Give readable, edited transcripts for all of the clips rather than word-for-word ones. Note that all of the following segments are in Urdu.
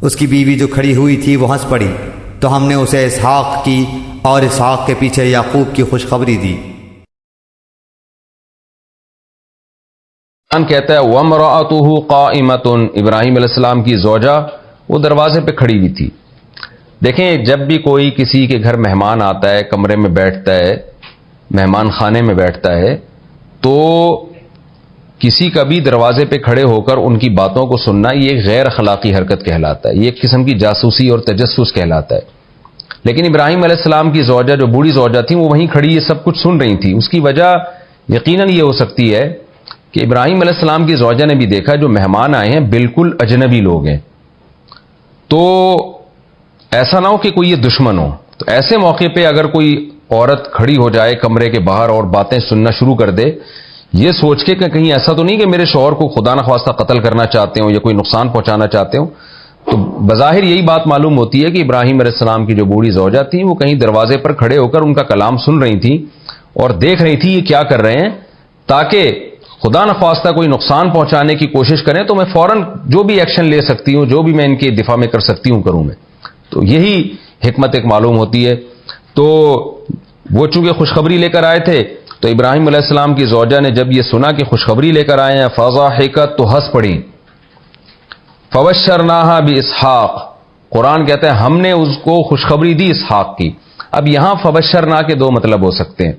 اس کی بیوی جو کھڑی ہوئی تھی وہ ہنس پڑی، تو ہم نے اسے اسحاق کی اور اسحاق کے پیچھے یعقوب کی خوشخبری دی۔ قرآن کہتا ہے وَامْرَأَتُهُ قَائِمَةٌ، ابراہیم علیہ السلام کی زوجہ وہ دروازے پہ کھڑی ہوئی تھی۔ دیکھیں جب بھی کوئی کسی کے گھر مہمان آتا ہے، کمرے میں بیٹھتا ہے، مہمان خانے میں بیٹھتا ہے، تو کسی کا بھی دروازے پہ کھڑے ہو کر ان کی باتوں کو سننا یہ غیر اخلاقی حرکت کہلاتا ہے، یہ ایک قسم کی جاسوسی اور تجسس کہلاتا ہے۔ لیکن ابراہیم علیہ السلام کی زوجہ جو بوڑھی زوجہ تھی وہ وہیں کھڑی یہ سب کچھ سن رہی تھی۔ اس کی وجہ یقیناً یہ ہو سکتی ہے کہ ابراہیم علیہ السلام کی زوجہ نے بھی دیکھا جو مہمان آئے ہیں بالکل اجنبی لوگ ہیں، تو ایسا نہ ہو کہ کوئی یہ دشمن ہو۔ تو ایسے موقع پہ اگر کوئی عورت کھڑی ہو جائے کمرے کے باہر اور باتیں سننا شروع کر دے، یہ سوچ کے کہ کہیں ایسا تو نہیں کہ میرے شوہر کو خدا نخواستہ قتل کرنا چاہتے ہوں یا کوئی نقصان پہنچانا چاہتے ہوں، تو بظاہر یہی بات معلوم ہوتی ہے کہ ابراہیم علیہ السلام کی جو بوڑھی زوجہ تھی وہ کہیں دروازے پر کھڑے ہو کر ان کا کلام سن رہی تھی اور دیکھ رہی تھی یہ کیا کر رہے ہیں، تاکہ خدا نخواستہ کوئی نقصان پہنچانے کی کوشش کریں تو میں فوراً جو بھی ایکشن لے سکتی ہوں، جو بھی میں ان کے دفاع میں کر سکتی ہوں کروں میں۔ تو یہی حکمت ایک معلوم ہوتی ہے۔ تو وہ چونکہ خوشخبری لے کر آئے تھے، تو ابراہیم علیہ السلام کی زوجہ نے جب یہ سنا کہ خوشخبری لے کر آئے ہیں فضحکت، تو ہنس پڑی۔ فبشرناہا باسحاق، قرآن کہتا ہے ہم نے اس کو خوشخبری دی اسحاق کی۔ اب یہاں فبشرنا کے دو مطلب ہو سکتے ہیں۔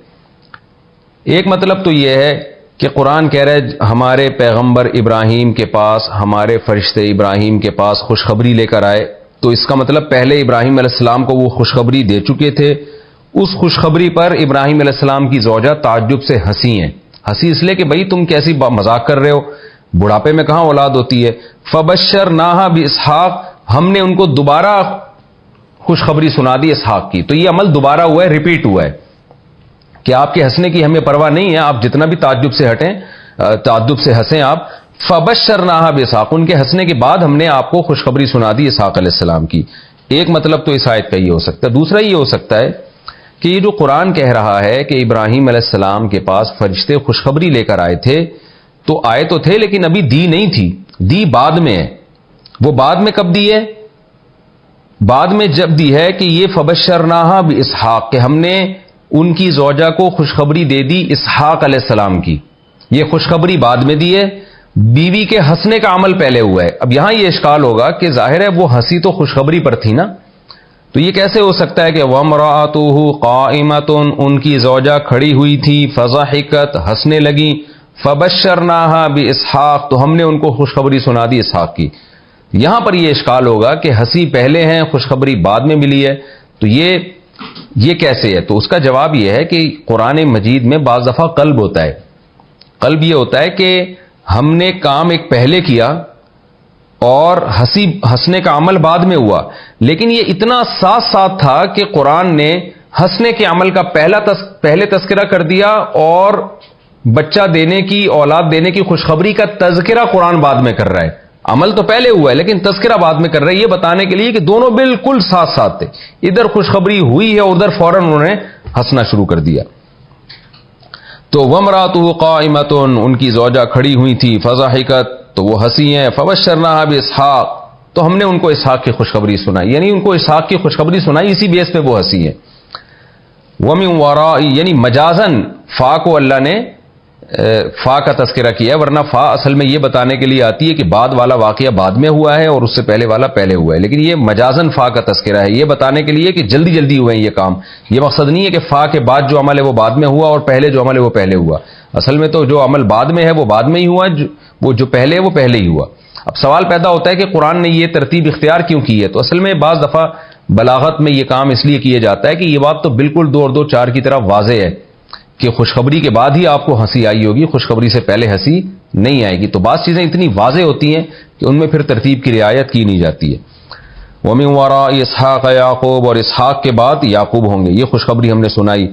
ایک مطلب تو یہ ہے کہ قرآن کہہ رہے ہمارے پیغمبر ابراہیم کے پاس، ہمارے فرشتے ابراہیم کے پاس خوشخبری لے کر آئے، تو اس کا مطلب پہلے ابراہیم علیہ السلام کو وہ خوشخبری دے چکے تھے۔ اس خوشخبری پر ابراہیم علیہ السلام کی زوجہ تعجب سے ہنسی ہیں۔ ہنسی اس لیے کہ بھئی تم کیسی مذاق کر رہے ہو، بڑھاپے میں کہاں اولاد ہوتی ہے۔ فبشرناہا باسحاق، ہم نے ان کو دوبارہ خوشخبری سنا دی اسحاق کی۔ تو یہ عمل دوبارہ ہوا ہے، ریپیٹ ہوا ہے کہ آپ کے ہنسنے کی ہمیں پرواہ نہیں ہے، آپ جتنا بھی تعجب سے ہٹیں، تعجب سے ہنسیں آپ۔ فبشرناہا باسحاق، ان کے ہنسنے کے بعد ہم نے آپ کو خوشخبری سنا دی اسحاق علیہ السلام کی۔ ایک مطلب تو اس آیت کا یہ ہو سکتا ہے۔ دوسرا یہ ہو سکتا ہے کہ یہ جو قرآن کہہ رہا ہے کہ ابراہیم علیہ السلام کے پاس فرشتے خوشخبری لے کر آئے تھے، تو آئے تو تھے لیکن ابھی دی نہیں تھی، دی بعد میں ہے۔ وہ بعد میں کب دی ہے؟ بعد میں جب دی ہے کہ یہ فبشرناہا باسحاق، کہ ہم نے ان کی زوجہ کو خوشخبری دے دی اسحاق علیہ السلام کی۔ یہ خوشخبری بعد میں دی ہے، بیوی کے ہنسنے کا عمل پہلے ہوا ہے۔ اب یہاں یہ اشکال ہوگا کہ ظاہر ہے وہ ہنسی تو خوشخبری پر تھی نا، تو یہ کیسے ہو سکتا ہے کہ وَامْرَأَتُهُ قَائِمَةٌ، ان کی زوجہ کھڑی ہوئی تھی، فضحکت، ہنسنے لگی، فبشرناہا باسحاق، تو ہم نے ان کو خوشخبری سنا دی اسحاق کی۔ یہاں پر یہ اشکال ہوگا کہ ہنسی پہلے ہیں، خوشخبری بعد میں ملی ہے، تو یہ کیسے ہے؟ تو اس کا جواب یہ ہے کہ قرآن مجید میں بعض دفعہ قلب ہوتا ہے۔ قلب یہ ہوتا ہے کہ ہم نے کام ایک پہلے کیا اور ہنسنے کا عمل بعد میں ہوا، لیکن یہ اتنا ساتھ ساتھ تھا کہ قرآن نے ہنسنے کے عمل کا پہلے تذکرہ کر دیا اور بچہ دینے کی، اولاد دینے کی خوشخبری کا تذکرہ قرآن بعد میں کر رہا ہے۔ عمل تو پہلے ہوا ہے لیکن تذکرہ بعد میں کر رہا ہے، یہ بتانے کے لیے کہ دونوں بالکل ساتھ ساتھ تھے، ادھر خوشخبری ہوئی ہے، ادھر فوراً انہوں نے ہنسنا شروع کر دیا۔ تو وَامْرَأَتُهُ قَائِمَةٌ، ان کی زوجہ کھڑی ہوئی تھی، فضحکت، تو وہ ہنسی ہیں، فبشرناہا باسحاق، تو ہم نے ان کو اسحاق کی خوشخبری سنائی، یعنی ان کو اسحاق کی خوشخبری سنائی، اسی بیس پہ وہ ہنسی ہیں۔ وَمِن وَرَاءِ، یعنی مجازن فا کو اللہ نے فا کا تذکرہ کیا ہے، ورنہ فا اصل میں یہ بتانے کے لیے آتی ہے کہ بعد والا واقعہ بعد میں ہوا ہے اور اس سے پہلے والا پہلے ہوا ہے، لیکن یہ مجازن فا کا تذکرہ ہے، یہ بتانے کے لیے کہ جلدی جلدی ہوئے ہیں یہ کام۔ یہ مقصد نہیں ہے کہ فا کے بعد جو عمل ہے وہ بعد میں ہوا اور پہلے جو عمل ہے وہ پہلے ہوا، اصل میں تو جو عمل بعد میں ہے وہ بعد میں ہی ہوا، وہ جو پہلے ہے وہ پہلے ہی ہوا۔ اب سوال پیدا ہوتا ہے کہ قرآن نے یہ ترتیب اختیار کیوں کی ہے؟ تو اصل میں بعض دفعہ بلاغت میں یہ کام اس لیے کیا جاتا ہے کہ یہ بات تو بالکل 2 اور 2 4 کی طرح واضح ہے کہ خوشخبری کے بعد ہی آپ کو ہنسی آئی ہوگی، خوشخبری سے پہلے ہنسی نہیں آئے گی۔ تو بعض چیزیں اتنی واضح ہوتی ہیں کہ ان میں پھر ترتیب کی رعایت کی نہیں جاتی ہے۔ وَمِن وَرَاءِ اسحاق یعقوب، اور اسحاق کے بعد یعقوب ہوں گے، یہ خوشخبری ہم نے سنائی۔